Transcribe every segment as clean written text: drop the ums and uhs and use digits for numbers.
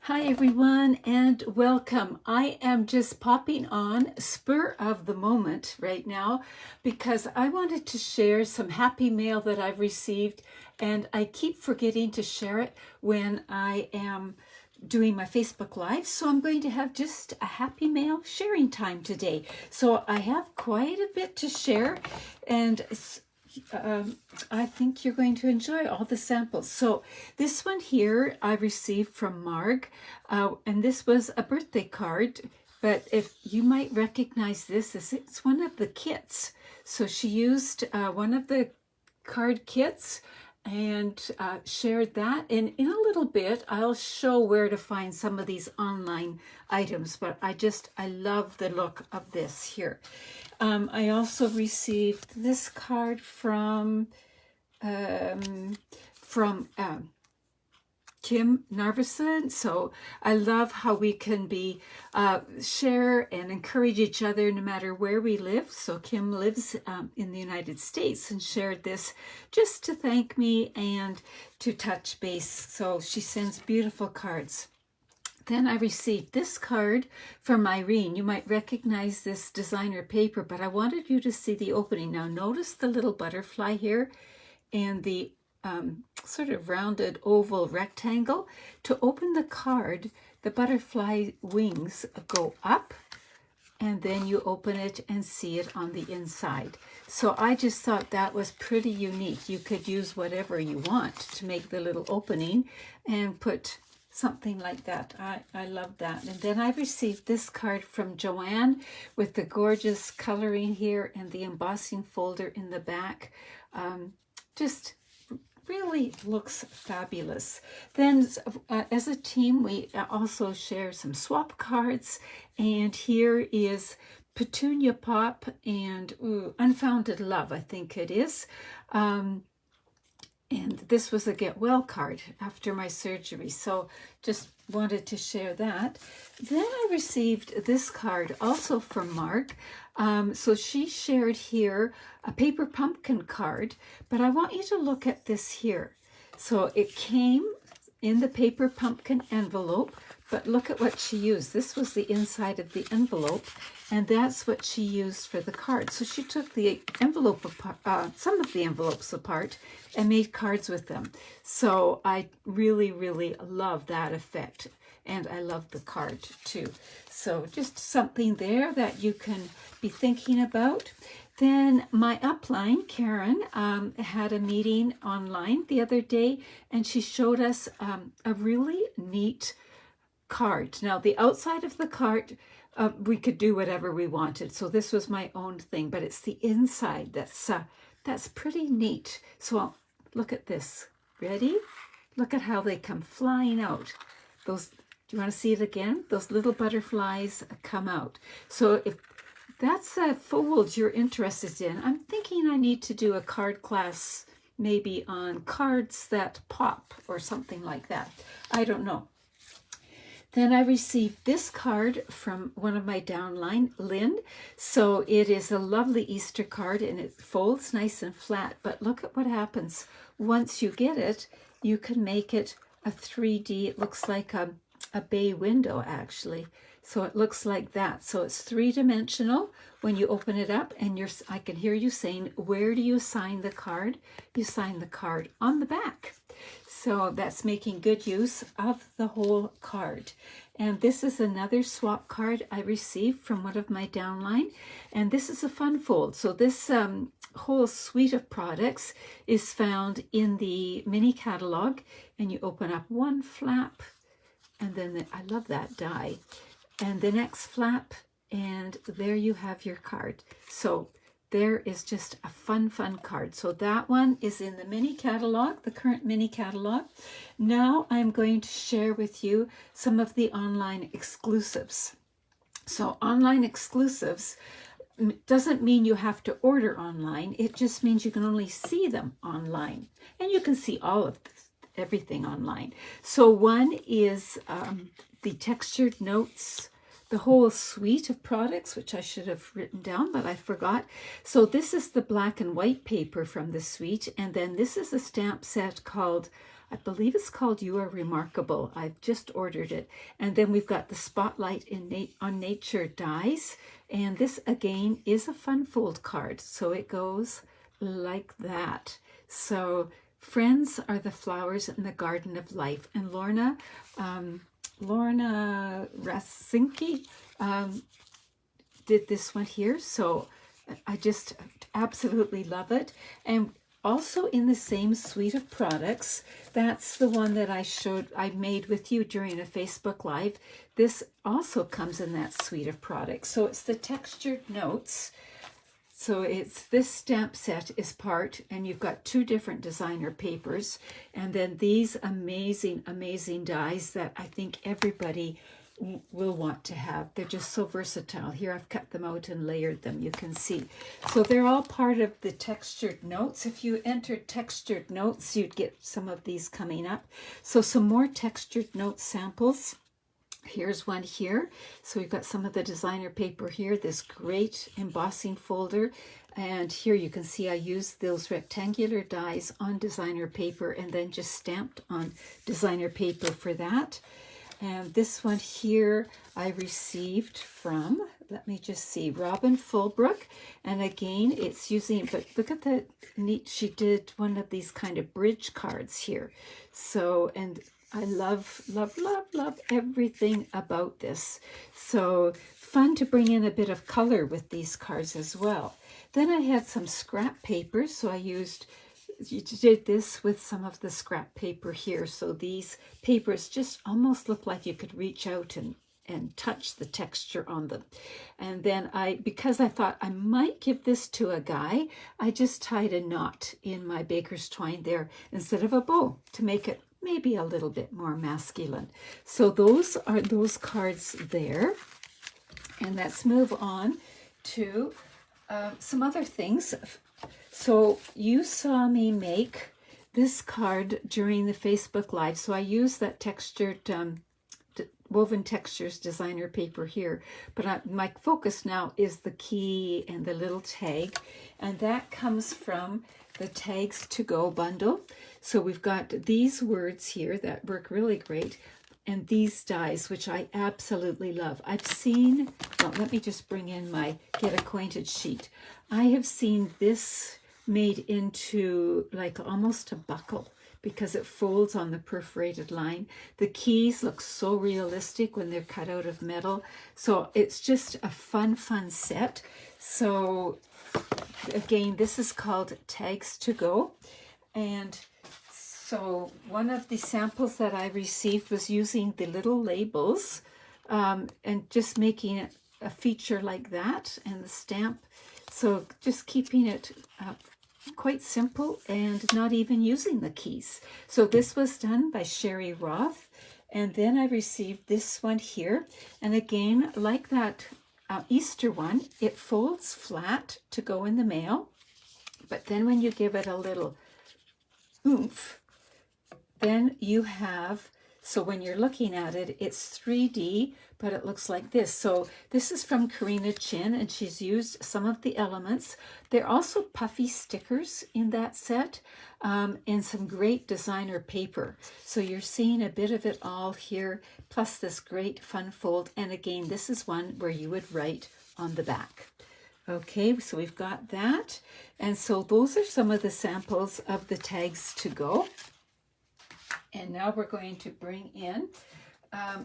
Hi everyone and welcome. I am just popping on spur of the moment right now because I wanted to share some happy mail that I've received, and I keep forgetting to share it when I am doing my Facebook Live. So I'm going to have just a happy mail sharing time today. So I have quite a bit to share, and I think you're going to enjoy all the samples. So this one here I received from Marg, and this was a birthday card, but if you might recognize this, it's one of the kits. So she used one of the card kits and shared that. And in a little bit, I'll show where to find some of these online items, but I love the look of this here. I also received this card from Kim Narveson. So I love how we can be share and encourage each other no matter where we live. So Kim lives in the United States and shared this just to thank me and to touch base. So she sends beautiful cards. Then I received this card from Irene. You might recognize this designer paper, but I wanted you to see the opening. Now notice the little butterfly here and the sort of rounded oval rectangle. To open the card, the butterfly wings go up, and then you open it and see it on the inside. So I just thought that was pretty unique. You could use whatever you want to make the little opening and put something like that. I love that. And then I received this card from Joanne with the gorgeous coloring here and the embossing folder in the back. Just really looks fabulous. Then as a team, we also share some swap cards, and here is Petunia Pop and Unfounded Love, I think it is. And this was a get well card after my surgery. So just wanted to share that. Then I received this card also from Mark. So she shared here a paper pumpkin card, but I want you to look at this here. So it came in the paper pumpkin envelope, but look at what she used. This was the inside of the envelope, and that's what she used for the card. So she took the envelope apart, some of the envelopes apart, and made cards with them. So I really, really love that effect, and I love the card too. So just something there that you can be thinking about. Then my upline, Karen, had a meeting online the other day, and she showed us a really neat card. Now, the outside of the card, we could do whatever we wanted. So this was my own thing, but it's the inside that's pretty neat. So look at this. Ready? Look at how they come flying out. Those, do you want to see it again? Those little butterflies come out. So if that's a fold you're interested in, I'm thinking I need to do a card class maybe on cards that pop or something like that. I don't know. Then I received this card from one of my downline, Lynn. So it is a lovely Easter card, and it folds nice and flat. But look at what happens. Once you get it, you can make it a 3D. It looks like a bay window, actually. So it looks like that. So it's three-dimensional when you open it up, and I can hear you saying, where do you sign the card? You sign the card on the back. So that's making good use of the whole card. And this is another swap card I received from one of my downline. And this is a fun fold. So this whole suite of products is found in the mini catalog. And you open up one flap, and then I love that die. And the next flap, and there you have your card. So there is just a fun card. So that one is in the mini catalog, the current mini catalog. Now I'm going to share with you some of the online exclusives. So online exclusives doesn't mean you have to order online. It just means you can only see them online. And you can see all of everything online. So one is the textured notes, the whole suite of products, which I should have written down, but I forgot. So this is the black and white paper from the suite. And then this is a stamp set called, I believe it's called You Are Remarkable. I've just ordered it. And then we've got the Spotlight on Nature dies. And this again is a fun fold card. So it goes like that. So friends are the flowers in the garden of life. And Lorna Rasinki did this one here. So I just absolutely love it. And also in the same suite of products, that's the one that I made with you during a Facebook Live. This also comes in that suite of products. So it's the Textured Notes. So it's this stamp set is part, and you've got 2 different designer papers, and then these amazing, amazing dies that I think everybody will want to have. They're just so versatile. Here I've cut them out and layered them, you can see. So they're all part of the Textured Notes. If you entered Textured Notes, you'd get some of these coming up. So some more Textured Note samples. Here's one here. So we've got some of the designer paper here, this great embossing folder. And here you can see I used those rectangular dies on designer paper and then just stamped on designer paper for that. And this one here I received from, let me just see, Robin Fulbrook. And again, it's using, but look at the neat, she did one of these kind of bridge cards here. So, and I love, love, love, love everything about this. So fun to bring in a bit of color with these cards as well. Then I had some scrap paper. So I did this with some of the scrap paper here. So these papers just almost look like you could reach out and touch the texture on them. And then because I thought I might give this to a guy, I just tied a knot in my baker's twine there instead of a bow to make it maybe a little bit more masculine. So those are those cards there. And let's move on to some other things. So you saw me make this card during the Facebook Live. So I used that textured Woven Textures designer paper here. But my focus now is the key and the little tag. And that comes from the Tags to Go bundle. So we've got these words here that work really great, and these dies, which I absolutely love. I've seen, well, let me just bring in my Get Acquainted sheet. I have seen this made into like almost a buckle because it folds on the perforated line. The keys look so realistic when they're cut out of metal. So it's just a fun set. So again, this is called Tags to Go. And so one of the samples that I received was using the little labels and just making it a feature like that and the stamp. So just keeping it quite simple and not even using the keys. So this was done by Sherry Roth. And then I received this one here. And again, like that Easter one, it folds flat to go in the mail. But then when you give it a little oomph, then you have, so when you're looking at it, it's 3D, but it looks like this. So this is from Karina Chin, and she's used some of the elements. There are also puffy stickers in that set, and some great designer paper. So you're seeing a bit of it all here, plus this great fun fold. And again, this is one where you would write on the back. Okay, so we've got that. And so those are some of the samples of the Tags to Go. And now we're going to bring in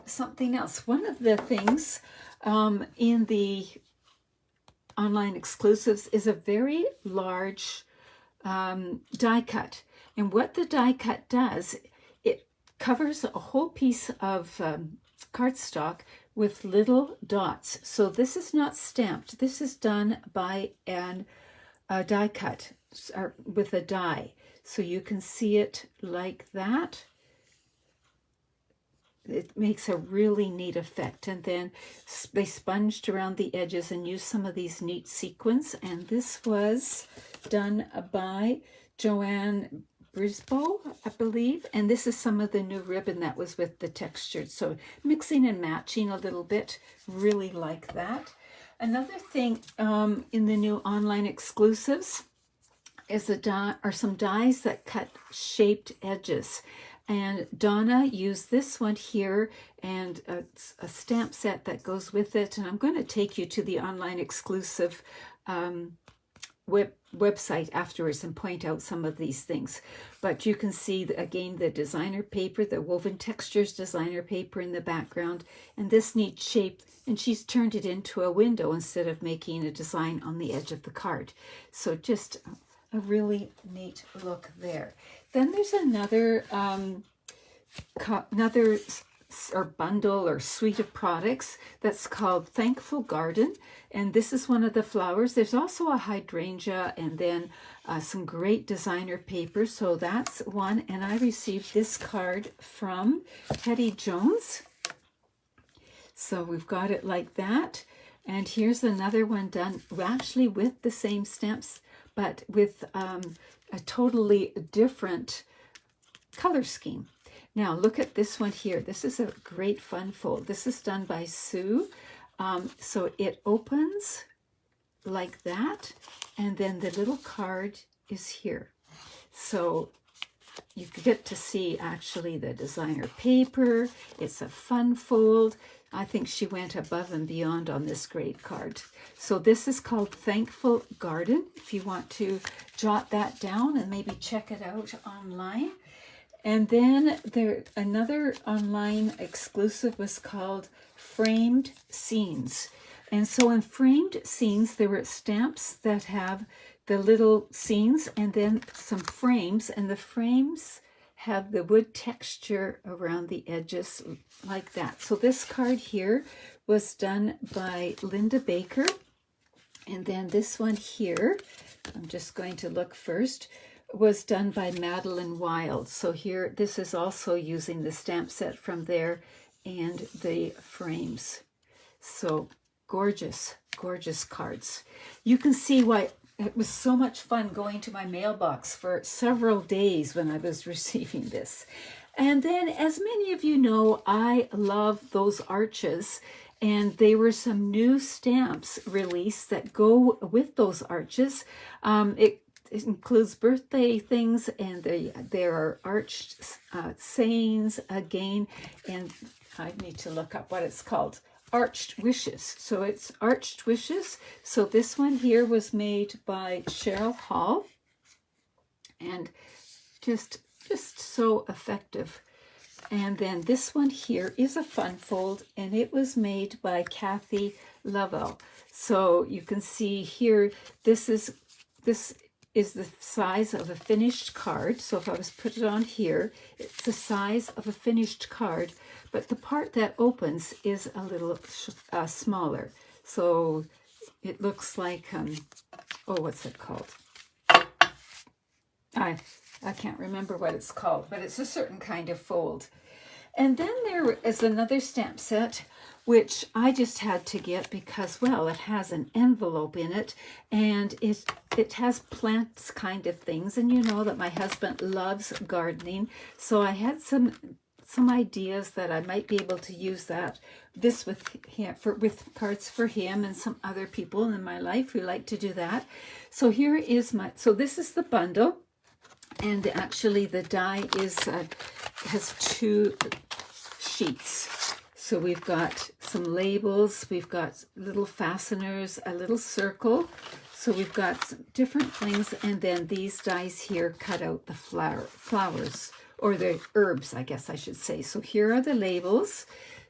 something else. One of the things in the online exclusives is a very large die cut. And what the die cut does, it covers a whole piece of cardstock with little dots. So this is not stamped. This is done by a die cut or with a die. So you can see it like that. It makes a really neat effect. And then they sponged around the edges and used some of these neat sequins. And this was done by Joanne Brisbow, I believe. And this is some of the new ribbon that was with the textured. So mixing and matching a little bit. Really like that. Another thing in the new online exclusives is some dies that cut shaped edges. And Donna used this one here and a stamp set that goes with it. And I'm going to take you to the online exclusive website afterwards and point out some of these things. But you can see, again, the designer paper, the Woven Textures designer paper in the background, and this neat shape. And she's turned it into a window instead of making a design on the edge of the card. So just a really neat look there. Then there's another bundle or suite of products that's called Thankful Garden, and this is one of the flowers. There's also a hydrangea and then some great designer paper, so that's one. And I received this card from Hetty Jones, so we've got it like that. And here's another one done actually with the same stamps, but with a totally different color scheme. Now look at this one here. This is a great fun fold. This is done by Sue. So it opens like that, and then the little card is here. So you get to see actually the designer paper. It's a fun fold. I think she went above and beyond on this great card. So this is called Thankful Garden, if you want to jot that down and maybe check it out online. And then another online exclusive was called Framed Scenes. And so in Framed Scenes, there were stamps that have the little scenes and then some frames, and the frames have the wood texture around the edges like that. So this card here was done by Linda Baker. And then this one here, I'm just going to look first, was done by Madeline Wild. So here, this is also using the stamp set from there and the frames. So gorgeous, gorgeous cards. You can see why it was so much fun going to my mailbox for several days when I was receiving this. And then, as many of you know, I love those arches, and there were some new stamps released that go with those arches. It includes birthday things, and there are arched sayings again, and I need to look up what it's called. Arched Wishes. So it's Arched Wishes. So this one here was made by Cheryl Hall, and just so effective. And then this one here is a fun fold, and it was made by Kathy Lovell. So you can see here, this is the size of a finished card. So if I was put it on here, it's the size of a finished card, but the part that opens is a little smaller. So it looks like, what's it called? I can't remember what it's called, but it's a certain kind of fold. And then there is another stamp set, which I just had to get because, well, it has an envelope in it, and it has plants kind of things. And you know that my husband loves gardening, so I had some ideas that I might be able to use this with him, with cards for him and some other people in my life who like to do that. So here is so this is the bundle, and actually the die has two sheets. So we've got some labels, we've got little fasteners, a little circle. So we've got some different things, and then these dies here cut out the flowers, or the herbs, I guess I should say. So here are the labels.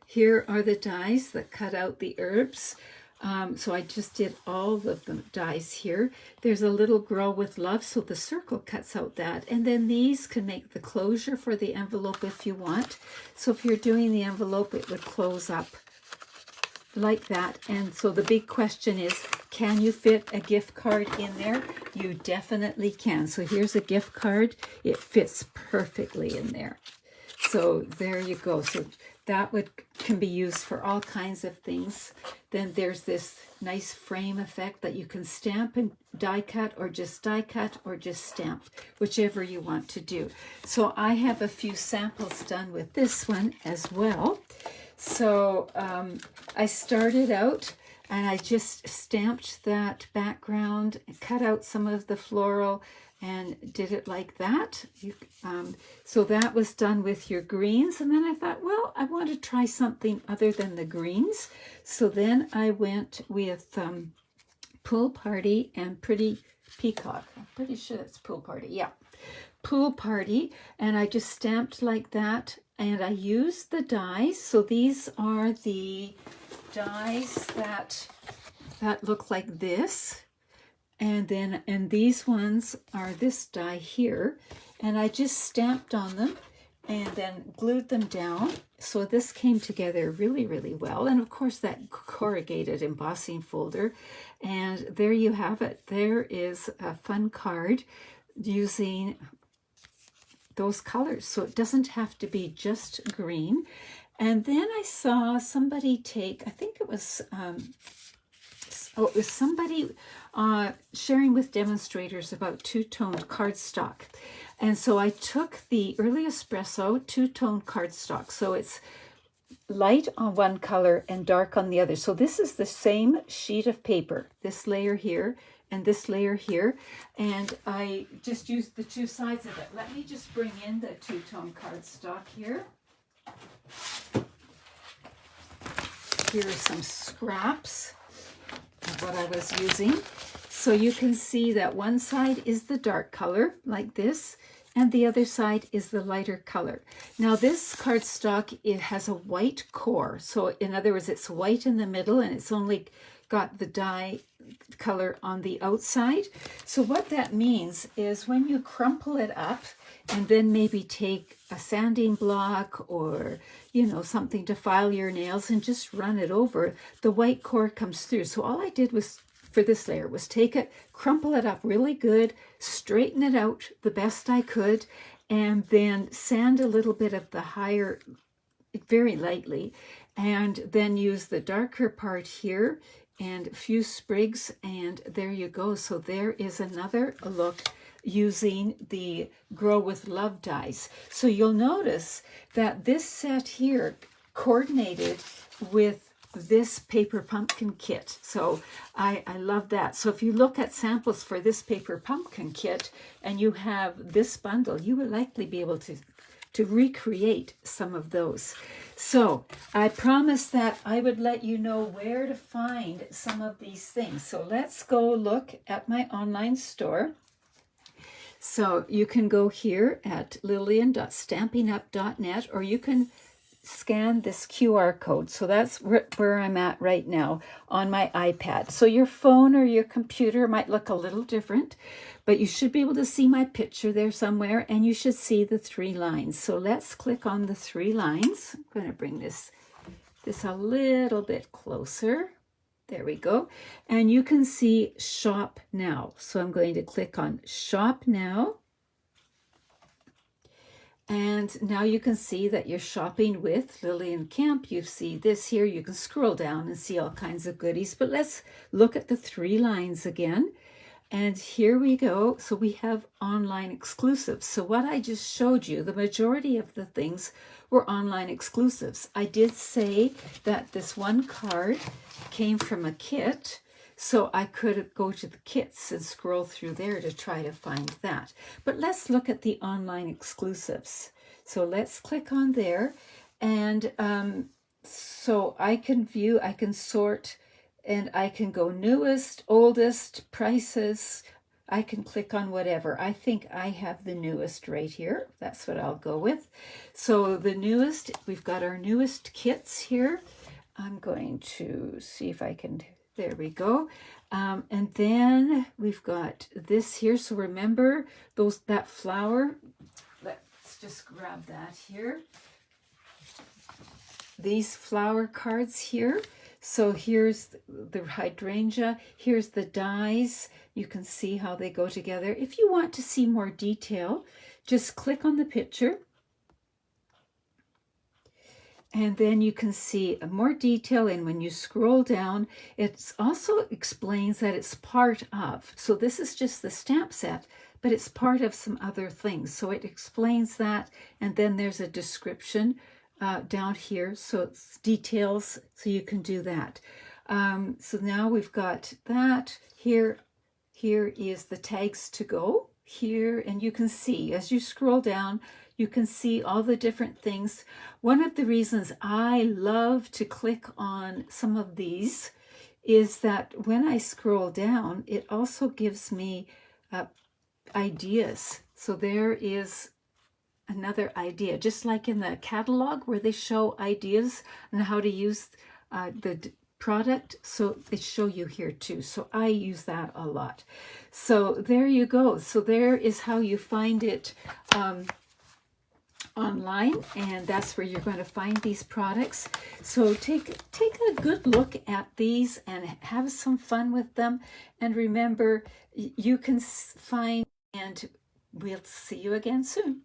Here are the dies that cut out the herbs. So I just did all of the dies here. There's a little Grow with Love, so the circle cuts out that. And then these can make the closure for the envelope if you want. So if you're doing the envelope, it would close up like that. And so the big question is, can you fit a gift card in there? You definitely can. So here's a gift card. It fits perfectly in there. So there you go. So that can be used for all kinds of things. Then there's this nice frame effect that you can stamp and die cut, or just die cut, or just stamp, whichever you want to do. So I have a few samples done with this one as well. So I started out and I just stamped that background, cut out some of the floral, and did it like that. So that was done with your greens. And then I thought, well, I want to try something other than the greens. So then I went with Pool Party and Pretty Peacock. I'm pretty sure that's Pool Party. Yeah, Pool Party. And I just stamped like that. And I used the dies. So these are the dies that look like this. And these ones are this die here, and I just stamped on them and then glued them down. So this came together really, really well. And of course that corrugated embossing folder. And there you have it. There is a fun card using those colors. So it doesn't have to be just green. And then I saw somebody take, I think it was somebody sharing with demonstrators about two-toned cardstock. And so I took the Early Espresso two-tone cardstock. So it's light on one color and dark on the other. So this is the same sheet of paper, this layer here and this layer here. And I just used the two sides of it. Let me just bring in the two-tone cardstock here. Here are some scraps of what I was using. So you can see that one side is the dark color, like this, and the other side is the lighter color. Now this cardstock, it has a white core. So in other words, it's white in the middle and it's only got the dye color on the outside. So what that means is when you crumple it up and then maybe take a sanding block or, you know, something to file your nails and just run it over, the white core comes through. So all I did was, for this layer, was take it, crumple it up really good, straighten it out the best I could, and then sand a little bit of the higher, very lightly, and then use the darker part here and a few sprigs, and there you go. So there is another look using the Grow with Love dies. So you'll notice that this set here coordinated with this paper pumpkin kit. So I love that. So if you look at samples for this paper pumpkin kit and you have this bundle, you will likely be able to recreate some of those. So I promised that I would let you know where to find some of these things. So let's go look at my online store. So you can go here at lillian.stampinup.net, or you can scan this QR code. So that's where I'm at right now on my iPad. So your phone or your computer might look a little different, but you should be able to see my picture there somewhere, and you should see the three lines. So let's click on the three lines. I'm going to bring this a little bit closer. There we go. And you can see Shop Now. So I'm going to click on Shop Now. And now you can see that you're shopping with Lillian Kemp. You see this here. You can scroll down and see all kinds of goodies. But let's look at the three lines again. And here we go. So we have online exclusives. So what I just showed you, the majority of the things were online exclusives. I did say that this one card came from a kit, so I could go to the kits and scroll through there to try to find that. But let's look at the online exclusives. So let's click on there. And so I can view, I can sort, and I can go newest, oldest, prices. I can click on whatever. I think I have the newest right here. That's what I'll go with. So the newest, we've got our newest kits here. I'm going to see if I can, there we go. And then we've got this here. So remember that flower. Let's just grab that here. These flower cards here. So here's the hydrangea, here's the dies. You can see how they go together. If you want to see more detail, just click on the picture. And then you can see more detail, and when you scroll down, it also explains that it's part of. So this is just the stamp set, but it's part of some other things. So it explains that, and then there's a description down here. So it's details, so you can do that. So now we've got that here. Here is the tags to go here, and you can see as you scroll down, you can see all the different things. One of the reasons I love to click on some of these is that when I scroll down, it also gives me ideas. So there is another idea, just like in the catalog where they show ideas on how to use the product, so they show you here too. So I use that a lot. So there you go. So there is how you find it online, and that's where you're going to find these products. So take a good look at these and have some fun with them, and remember, you can find, and we'll see you again soon.